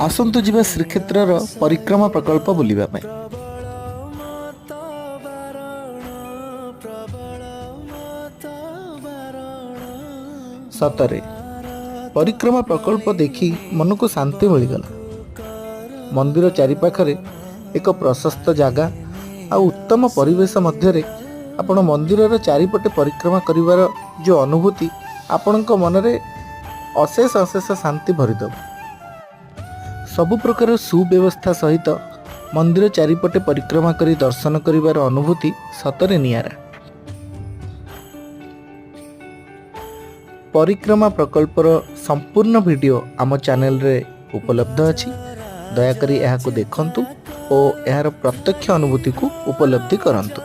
आसंतु जिबा श्रीक्षेत्रर परिक्रमा प्रकल्प बुलिबा ପାଇଁ। सतरे परिक्रमा प्रकल्प देखि मन को शांति मिलगला। मंदिर चारिपाखरे एक प्रशस्त जगह आ उत्तम परिवेश मध्य आपण मंदिर चारिपटे परिक्रमा करिवार जो अनुभूति आपण मनरे अशेष अशेष शांति भरीदेव। सबु प्रकार सुव्यवस्था सहित मंदिर चारिपटे परिक्रमा करी दर्शन करिवार अनुभूति सतरे नियारा। परिक्रमा प्रकल्पर संपूर्ण वीडियो आम चैनल रे उपलब्ध अछि। दयाकरी एहाकु देखंतु और एहार प्रत्यक्ष अनुभूति को उपलब्धि करंतु।